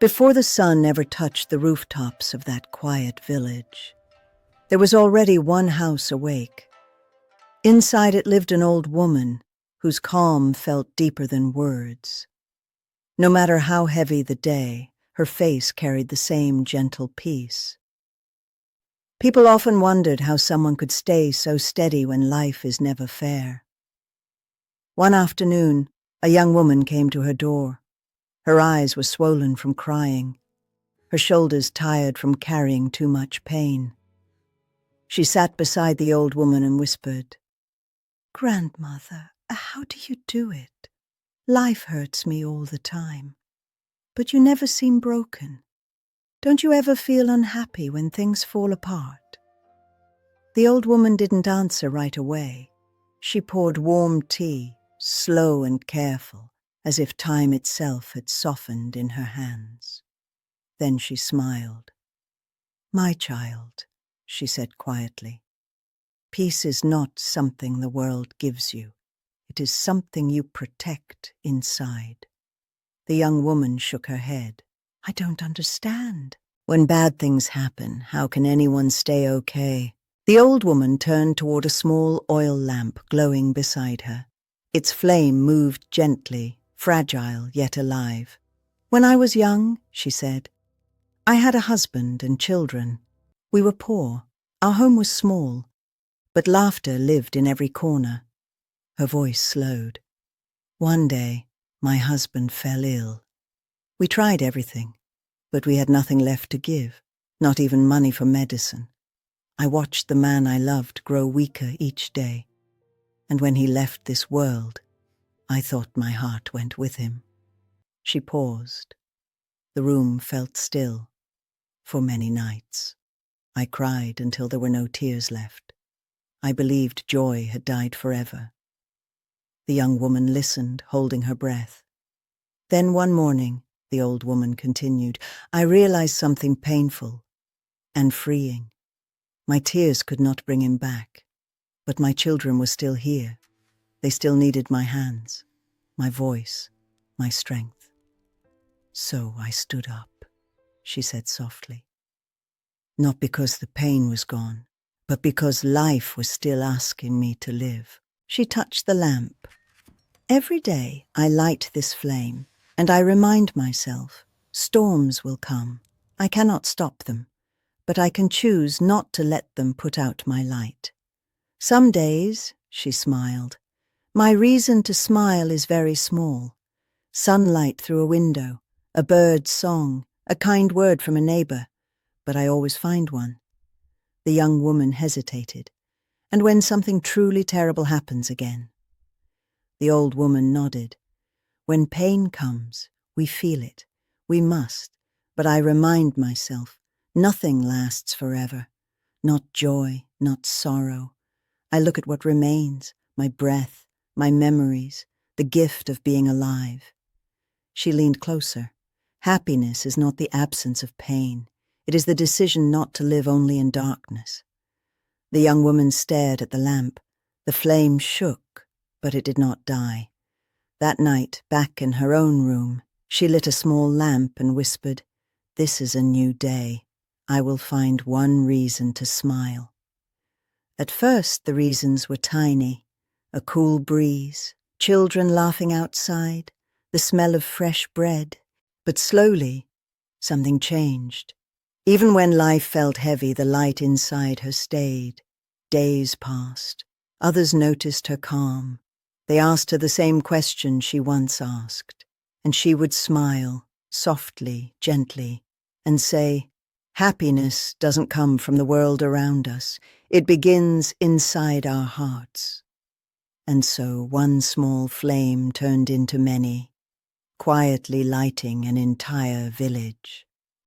Before the sun ever touched the rooftops of that quiet village, there was already one house awake. Inside it lived an old woman whose calm felt deeper than words. No matter how heavy the day, her face carried the same gentle peace. People often wondered how someone could stay so steady when life is never fair. One afternoon, a young woman came to her door. Her eyes were swollen from crying, her shoulders tired from carrying too much pain. She sat beside the old woman and whispered, "Grandmother, how do you do it? Life hurts me all the time, but you never seem broken. Don't you ever feel unhappy when things fall apart?" The old woman didn't answer right away. She poured warm tea, slow and careful, as if time itself had softened in her hands. Then she smiled. "My child," she said quietly, "peace is not something the world gives you. It is something you protect inside." The young woman shook her head. "I don't understand. When bad things happen, how can anyone stay okay?" The old woman turned toward a small oil lamp glowing beside her. Its flame moved gently, fragile yet alive. "When I was young," she said, "I had a husband and children. We were poor. Our home was small, but laughter lived in every corner." Her voice slowed. "One day, my husband fell ill. We tried everything, but we had nothing left to give, not even money for medicine. I watched the man I loved grow weaker each day, and when he left this world, I thought my heart went with him." She paused. The room felt still. For many nights, I cried until there were no tears left. I believed joy had died forever. The young woman listened, holding her breath. "Then one morning," the old woman continued, "I realized something painful and freeing. My tears could not bring him back, but my children were still here. They still needed my hands, my voice, my strength. So I stood up," she said softly. "Not because the pain was gone, but because life was still asking me to live." She touched the lamp. "Every day I light this flame, and I remind myself, storms will come. I cannot stop them, but I can choose not to let them put out my light. Some days," she smiled, "my reason to smile is very small. Sunlight through a window, a bird's song, a kind word from a neighbor, but I always find one." The young woman hesitated. "And when something truly terrible happens again?" The old woman nodded. "When pain comes, we feel it. We must, but I remind myself, nothing lasts forever. Not joy, not sorrow. I look at what remains, my breath, my memories, the gift of being alive." She leaned closer. "Happiness is not the absence of pain. It is the decision not to live only in darkness." The young woman stared at the lamp. The flame shook, but it did not die. That night, back in her own room, she lit a small lamp and whispered, "This is a new day. I will find one reason to smile." At first, the reasons were tiny. A cool breeze, children laughing outside, the smell of fresh bread. But slowly, something changed. Even when life felt heavy, the light inside her stayed. Days passed. Others noticed her calm. They asked her the same question she once asked, and she would smile, softly, gently, and say, "Happiness doesn't come from the world around us. It begins inside our hearts." And so one small flame turned into many, quietly lighting an entire village.